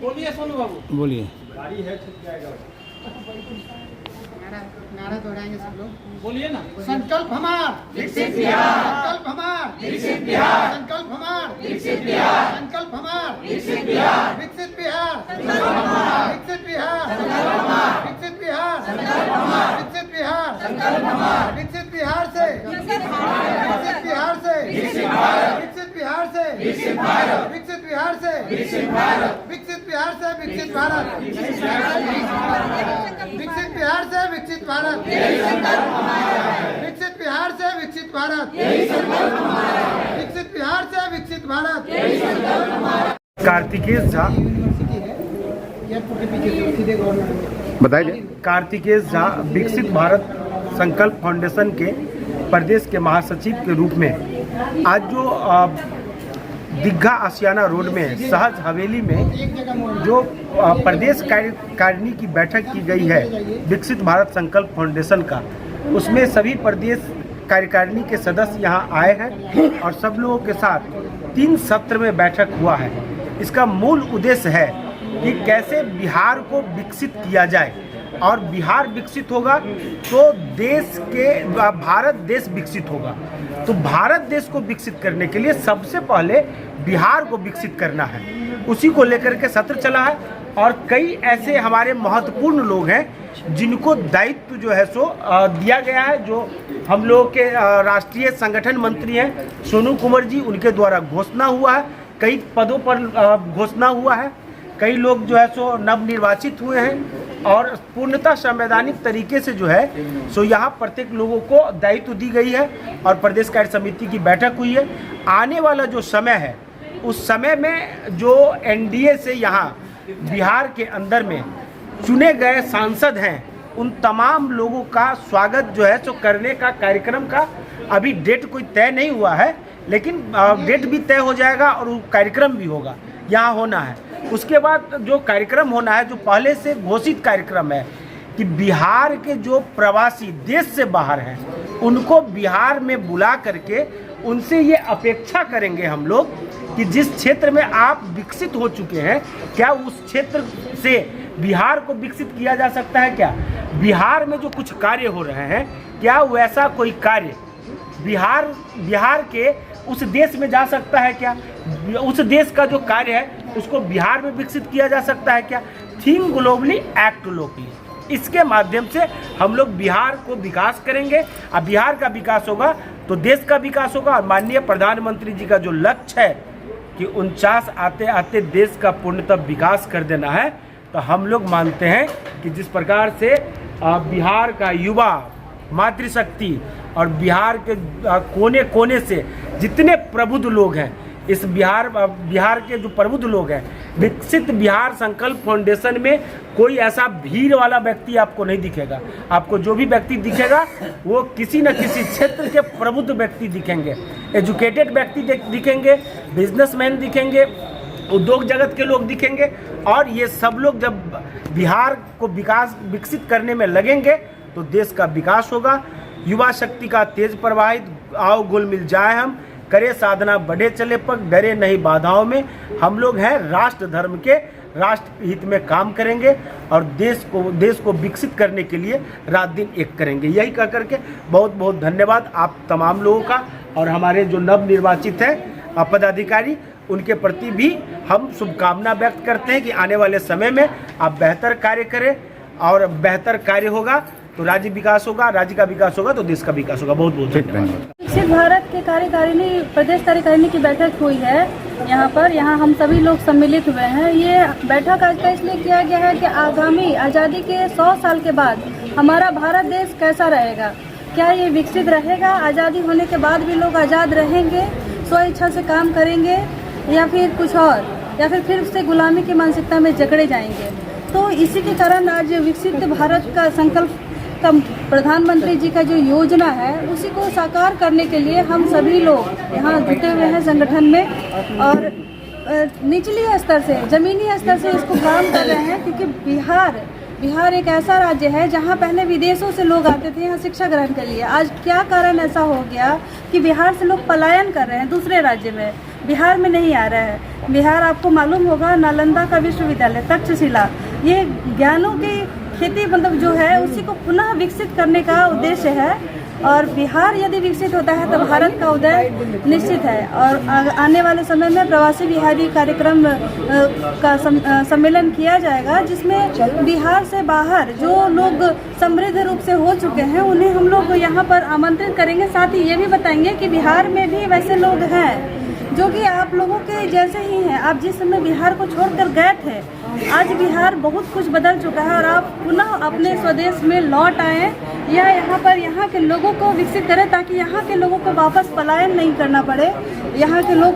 बोलिए सोनू बाबू, बोलिए। गाड़ी है छूट जाएगा। नारा दोहराएंगे सब लोग। बोलिए ना। संकल्प हमार विकसित बिहार, संकल्प हमार विकसित बिहार, संकल्प हमार विकसित बिहार, संकल्प हमार विकसित बिहार, विकसित बिहार, संकल्प हमार विकसित बिहार, संकल्प हमार विकसित बिहार, संकल्प हमार विकसित बिहार, संकल्प हमार विकसित बिहार से विकसित बिहार से विकसित भारत, विकसित बिहार से विकसित भारत, विकसित बिहार से विकसित भारत, विकसित बिहार से विकसित भारत, विकसित बिहार से विकसित भारत, विकसित बिहार से विकसित भारत, विकसित बिहार से विकसित भारत। कार्तिकेश झा, बताइए। कार्तिकेश झा विकसित भारत संकल्प फाउंडेशन के प्रदेश के महासचिव के रूप में आज जो दीघा आशियाना रोड में सहज हवेली में जो प्रदेश कार्यकारिणी की बैठक की गई है विकसित भारत संकल्प फाउंडेशन का, उसमें सभी प्रदेश कार्यकारिणी के सदस्य यहां आए हैं और सब लोगों के साथ 3 सत्र में बैठक हुआ है। इसका मूल उद्देश्य है कि कैसे बिहार को विकसित किया जाए, और बिहार विकसित होगा तो भारत देश विकसित होगा। तो भारत देश को विकसित करने के लिए सबसे पहले बिहार को विकसित करना है, उसी को लेकर के सत्र चला है। और कई ऐसे हमारे महत्वपूर्ण लोग हैं जिनको दायित्व जो है सो दिया गया है, जो हम लोग के राष्ट्रीय संगठन मंत्री हैं सोनू कुमार जी, उनके द्वारा घोषणा हुआ है, कई पदों पर घोषणा हुआ है, कई लोग जो है सो नवनिर्वाचित हुए हैं और पूर्णतः संवैधानिक तरीके से जो है सो यहाँ प्रत्येक लोगों को दायित्व दी गई है और प्रदेश कार्य समिति की बैठक हुई है। आने वाला जो समय है उस समय में जो एनडीए से यहाँ बिहार के अंदर में चुने गए सांसद हैं, उन तमाम लोगों का स्वागत जो है सो करने का कार्यक्रम का अभी डेट कोई तय नहीं हुआ है, लेकिन डेट भी तय हो जाएगा और कार्यक्रम भी होगा, यहाँ होना है। उसके बाद जो कार्यक्रम होना है, जो पहले से घोषित कार्यक्रम है कि बिहार के जो प्रवासी देश से बाहर हैं उनको बिहार में बुला करके उनसे ये अपेक्षा करेंगे हम लोग कि जिस क्षेत्र में आप विकसित हो चुके हैं, क्या उस क्षेत्र से बिहार को विकसित किया जा सकता है? क्या बिहार में जो कुछ कार्य हो रहे हैं, क्या वैसा कोई कार्य बिहार के उस देश में जा सकता है? क्या उस देश का जो कार्य है उसको बिहार में विकसित किया जा सकता है? क्या थिंक ग्लोबली एक्ट लोकली, इसके माध्यम से हम लोग बिहार को विकास करेंगे। अब बिहार का विकास होगा तो देश का विकास होगा। और माननीय प्रधानमंत्री जी का जो लक्ष्य है कि 49 आते आते देश का पूर्णतः विकास कर देना है, तो हम लोग मानते हैं कि जिस प्रकार से बिहार का युवा मातृशक्ति और बिहार के कोने कोने से जितने प्रबुद्ध लोग हैं, इस बिहार के जो प्रबुद्ध लोग हैं, विकसित बिहार संकल्प फाउंडेशन में कोई ऐसा भीड़ वाला व्यक्ति आपको नहीं दिखेगा। आपको जो भी व्यक्ति दिखेगा वो किसी न किसी क्षेत्र के प्रबुद्ध व्यक्ति दिखेंगे, एजुकेटेड व्यक्ति दिखेंगे, बिजनेसमैन दिखेंगे, उद्योग जगत के लोग दिखेंगे। और ये सब लोग जब बिहार को विकसित करने में लगेंगे तो देश का विकास होगा। युवा शक्ति का तेज प्रवाहित, आओ घुल मिल जाए हम, करे साधना बढ़े चले पग, डरे नहीं बाधाओं में। हम लोग हैं राष्ट्र धर्म के, राष्ट्र हित में काम करेंगे और देश को विकसित करने के लिए रात दिन एक करेंगे। यही कह करके बहुत बहुत धन्यवाद आप तमाम लोगों का, और हमारे जो नवनिर्वाचित हैं पदाधिकारी, उनके प्रति भी हम शुभकामना व्यक्त करते हैं कि आने वाले समय में आप बेहतर कार्य करें, और बेहतर कार्य होगा तो राज्य विकास होगा, राज्य का विकास होगा तो देश का विकास होगा। बहुत बहुत धन्यवाद। विकसित भारत के कार्यकारिणी, प्रदेश कार्यकारिणी की बैठक हुई है यहाँ हम सभी लोग सम्मिलित हुए हैं। ये बैठक आज का इसलिए किया गया है कि आगामी आज़ादी के 100 साल के बाद हमारा भारत देश कैसा रहेगा, क्या ये विकसित रहेगा, आज़ादी होने के बाद भी लोग आज़ाद रहेंगे, स्व इच्छा से काम करेंगे, या फिर कुछ और, या फिर से गुलामी की मानसिकता में जकड़े जाएंगे। तो इसी के कारण आज विकसित भारत का संकल्प का प्रधानमंत्री जी का जो योजना है उसी को साकार करने के लिए हम सभी लोग यहाँ जुटे हुए हैं संगठन में, और निचली स्तर से, जमीनी स्तर से इसको काम कर रहे हैं, क्योंकि बिहार बिहार एक ऐसा राज्य है जहाँ पहले विदेशों से लोग आते थे यहाँ शिक्षा ग्रहण के लिए। आज क्या कारण ऐसा हो गया कि बिहार से लोग पलायन कर रहे हैं दूसरे राज्य में, बिहार में नहीं आ रहे हैं। बिहार आपको मालूम होगा नालंदा का विश्वविद्यालय, तक्षशिला, ये ज्ञानों की खेती मतलब जो है उसी को पुनः विकसित करने का उद्देश्य है। और बिहार यदि विकसित होता है तो भारत का उदय निश्चित है। और आने वाले समय में प्रवासी बिहारी कार्यक्रम का सम्मेलन किया जाएगा, जिसमें बिहार से बाहर जो लोग समृद्ध रूप से हो चुके हैं उन्हें हम लोग यहाँ पर आमंत्रित करेंगे। साथ ही ये भी बताएंगे कि बिहार में भी वैसे लोग हैं जो कि आप लोगों के जैसे ही हैं। आप जिस समय बिहार को छोड़कर गए थे, आज बिहार बहुत कुछ बदल चुका है और आप पुनः अपने स्वदेश में लौट आएँ या यहाँ पर यहाँ के लोगों को विकसित करें ताकि यहाँ के लोगों को वापस पलायन नहीं करना पड़े। यहाँ के लोग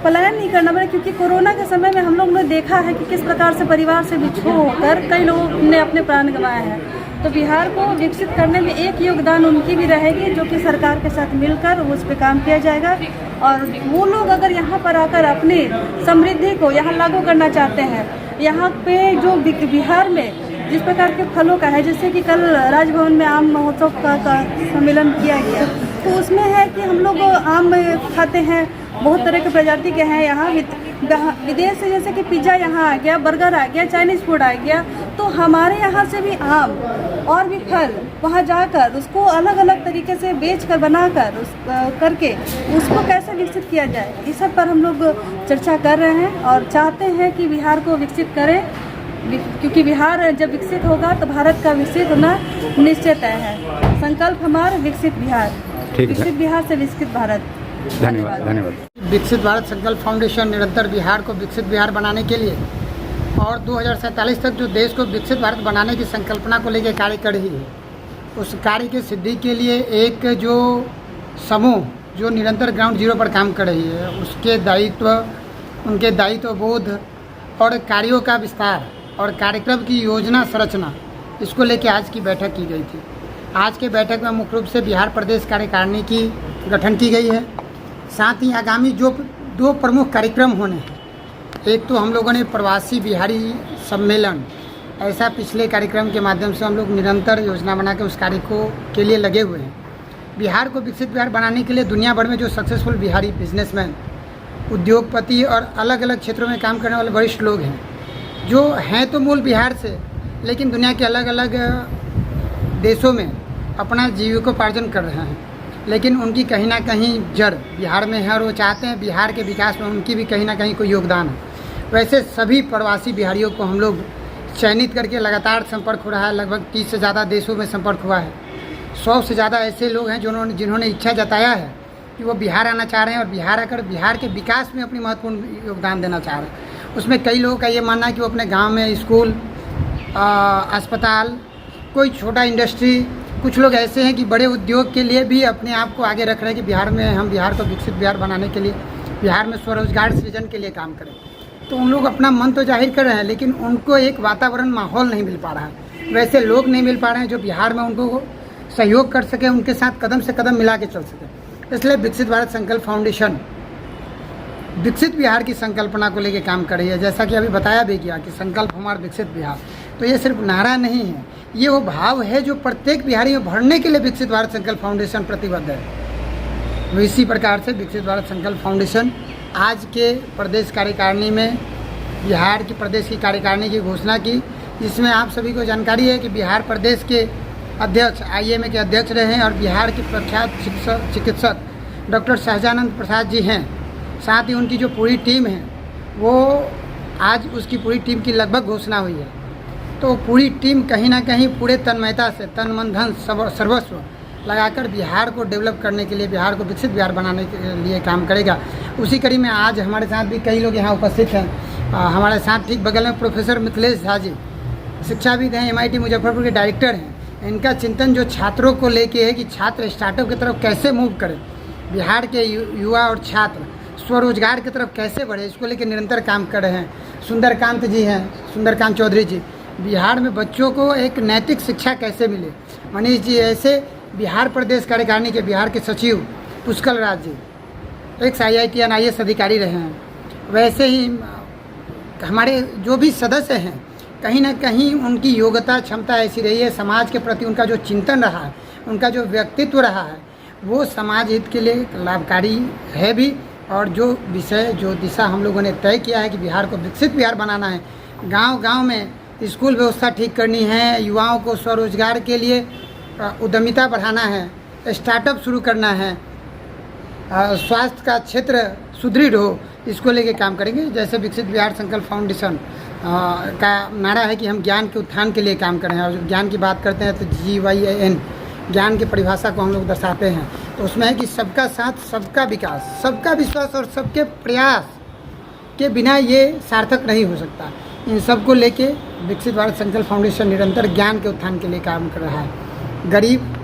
पलायन नहीं करना पड़े, क्योंकि कोरोना के समय में हम लोग ने देखा है कि किस प्रकार से परिवार से विछोह होकर कई लोगों ने अपने प्राण गंवाए हैं। तो बिहार को विकसित करने में एक योगदान उनकी भी रहेगी, जो कि सरकार के साथ मिलकर उस पर काम किया जाएगा। और वो लोग अगर यहाँ पर आकर अपनी समृद्धि को यहाँ लागू करना चाहते हैं, यहाँ पे जो बिहार में जिस प्रकार के फलों का है, जैसे कि कल राजभवन में आम महोत्सव का सम्मेलन किया गया, तो उसमें है कि हम लोग आम खाते हैं, बहुत तरह के प्रजाति के हैं यहाँ। विदेश से जैसे कि पिज़्ज़ा यहाँ आ गया, बर्गर आ गया, चाइनीज़ फूड आ गया, तो हमारे यहाँ से भी आम और भी फल वहाँ जाकर उसको अलग अलग तरीके से बेचकर बनाकर करके उसको कैसे विकसित किया जाए, इस सब पर हम लोग चर्चा कर रहे हैं और चाहते हैं कि बिहार को विकसित करें, क्योंकि बिहार जब विकसित होगा तो भारत का विकसित होना निश्चित है। संकल्प हमारा विकसित बिहार, विकसित बिहार से विकसित भारत। धन्यवाद धन्यवाद। विकसित भारत संकल्प फाउंडेशन निरंतर बिहार को विकसित बिहार बनाने के लिए और 2047 तक जो देश को विकसित भारत बनाने की संकल्पना को लेकर कार्य कर रही है, उस कार्य की सिद्धि के लिए एक जो समूह जो निरंतर ग्राउंड जीरो पर काम कर रही है, उसके दायित्व, उनके दायित्व बोध और कार्यों का विस्तार और कार्यक्रम की योजना संरचना, इसको लेकर आज की बैठक की गई थी। आज के बैठक में मुख्य रूप से बिहार प्रदेश कार्यकारिणी की गठन की गई है। साथ ही आगामी जो 2 प्रमुख कार्यक्रम होने हैं, एक तो हम लोगों ने प्रवासी बिहारी सम्मेलन, ऐसा पिछले कार्यक्रम के माध्यम से हम लोग निरंतर योजना बना के उस कार्य के लिए लगे हुए हैं। बिहार को विकसित बिहार बनाने के लिए दुनिया भर में जो सक्सेसफुल बिहारी बिजनेसमैन, उद्योगपति और अलग अलग क्षेत्रों में काम करने वाले वरिष्ठ लोग हैं, जो हैं तो मूल बिहार से, लेकिन दुनिया के अलग अलग देशों में अपना जीविकोपार्जन कर रहे हैं, लेकिन उनकी कहीं ना कहीं जड़ बिहार में है और वो चाहते हैं बिहार के विकास में उनकी भी कहीं ना कहीं कोई योगदान है। वैसे सभी प्रवासी बिहारियों को हम लोग चयनित करके लगातार संपर्क हो रहा है। लगभग 30 से ज़्यादा देशों में संपर्क हुआ है। 100 से ज़्यादा ऐसे लोग हैं जिन्होंने इच्छा जताया है कि वो बिहार आना चाह रहे हैं और बिहार आकर बिहार के विकास में अपनी महत्वपूर्ण योगदान देना चाह रहे हैं। उसमें कई लोगों का ये मानना है कि वो अपने गाँव में स्कूल, अस्पताल, कोई छोटा इंडस्ट्री, कुछ लोग ऐसे हैं कि बड़े उद्योग के लिए भी अपने आप को आगे रख रहे हैं कि बिहार में हम बिहार को विकसित बिहार बनाने के लिए, बिहार में स्वरोजगार सृजन के लिए काम करें। तो उन लोग अपना मन तो जाहिर कर रहे हैं, लेकिन उनको एक वातावरण, माहौल नहीं मिल पा रहा है। वैसे लोग नहीं मिल पा रहे हैं जो बिहार में उनको सहयोग कर सके, उनके साथ कदम से कदम मिला के चल सके। इसलिए विकसित भारत संकल्प फाउंडेशन विकसित बिहार की संकल्पना को लेकर काम कर रही है। जैसा कि अभी बताया भी गया कि संकल्प हमारा विकसित बिहार, तो ये सिर्फ नारा नहीं है, ये वो भाव है जो प्रत्येक बिहारी में भरने के लिए विकसित भारत संकल्प फाउंडेशन प्रतिबद्ध है। तो इसी प्रकार से विकसित भारत संकल्प फाउंडेशन आज के प्रदेश कार्यकारिणी में बिहार की प्रदेश की कार्यकारिणी की घोषणा की, जिसमें आप सभी को जानकारी है कि बिहार प्रदेश के अध्यक्ष IMA के अध्यक्ष रहे हैं और बिहार के प्रख्यात चिकित्सक डॉक्टर सहजानंद प्रसाद जी हैं। साथ ही उनकी जो पूरी टीम है, वो आज उसकी पूरी टीम की लगभग घोषणा हुई है। तो पूरी टीम कहीं ना कहीं पूरे तन्मयता से तन मन धन सर्वस्व लगाकर बिहार को डेवलप करने के लिए, बिहार को विकसित बिहार बनाने के लिए काम करेगा। उसी कड़ी में आज हमारे साथ भी कई लोग यहाँ उपस्थित हैं। हमारे साथ ठीक बगल में प्रोफेसर मिथिलेश झा जी, शिक्षाविद हैं, MIT मुजफ्फरपुर के डायरेक्टर हैं। इनका चिंतन जो छात्रों को लेके है कि छात्र स्टार्टअप की तरफ कैसे मूव करें, बिहार के युवा और छात्र स्वरोजगार की तरफ कैसे बढ़े, इसको लेकर निरंतर काम कर रहे हैं। सुंदरकांत जी हैं, सुंदरकांत चौधरी जी, बिहार में बच्चों को एक नैतिक शिक्षा कैसे मिले। मनीष जी ऐसे बिहार प्रदेश कार्यकारिणी के बिहार के सचिव पुष्कर राज जी, एक IIT IAS अधिकारी रहे हैं। वैसे ही हमारे जो भी सदस्य हैं, कहीं ना कहीं उनकी योग्यता क्षमता ऐसी रही है, समाज के प्रति उनका जो चिंतन रहा है, उनका जो व्यक्तित्व रहा है, वो समाज हित के लिए लाभकारी है भी। और जो विषय जो दिशा हम लोगों ने तय किया है कि बिहार को विकसित बिहार बनाना है, गांव-गांव में स्कूल व्यवस्था ठीक करनी है, युवाओं को स्वरोजगार के लिए उद्यमिता बढ़ाना है, स्टार्टअप शुरू करना है, स्वास्थ्य का क्षेत्र सुदृढ़ हो, इसको लेके काम करेंगे। जैसे विकसित बिहार संकल्प फाउंडेशन का नारा है कि हम ज्ञान के उत्थान के लिए काम करें, और जब ज्ञान की बात करते हैं तो GYAN ज्ञान की परिभाषा को हम लोग दर्शाते हैं। तो उसमें है कि सबका साथ, सबका विकास, सबका विश्वास और सबके प्रयास के बिना ये सार्थक नहीं हो सकता। इन सबको लेके विकसित भारत संकल्प फाउंडेशन निरंतर ज्ञान के उत्थान के लिए काम कर रहा है। गरीब,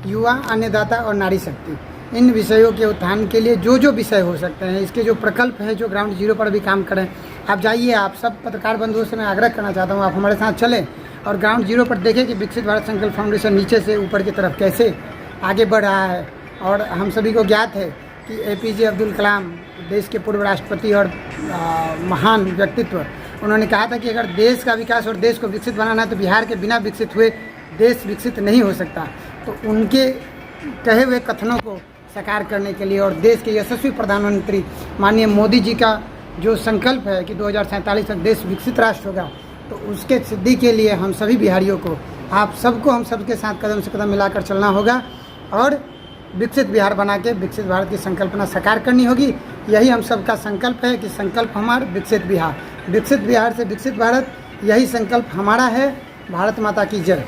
युवा, अन्नदाता और नारी शक्ति, इन विषयों के उत्थान के लिए जो जो विषय हो सकते हैं, इसके जो प्रकल्प है, जो ग्राउंड जीरो पर भी काम करें। आप जाइए, आप सब पत्रकार बंधुओं से मैं आग्रह करना चाहता हूँ, आप हमारे साथ चलें और ग्राउंड जीरो पर देखें कि विकसित भारत संकल्प फाउंडेशन नीचे से ऊपर की तरफ कैसे आगे बढ़ रहा है। और हम सभी को ज्ञात है कि APJ अब्दुल कलाम देश के पूर्व राष्ट्रपति और महान व्यक्तित्व, उन्होंने कहा था कि अगर देश का विकास और देश को विकसित बनाना है तो बिहार के बिना विकसित हुए देश विकसित नहीं हो सकता। तो उनके कहे हुए कथनों को साकार करने के लिए और देश के यशस्वी प्रधानमंत्री माननीय मोदी जी का जो संकल्प है कि 2047 तक देश विकसित राष्ट्र होगा, तो उसके सिद्धि के लिए हम सभी बिहारियों को, आप सबको, हम सबके साथ कदम से कदम मिलाकर चलना होगा और विकसित बिहार बना के विकसित भारत की संकल्पना साकार करनी होगी। यही हम सबका संकल्प है कि संकल्प हमारा विकसित बिहार, विकसित बिहार से विकसित भारत, यही संकल्प हमारा है। भारत माता की जय।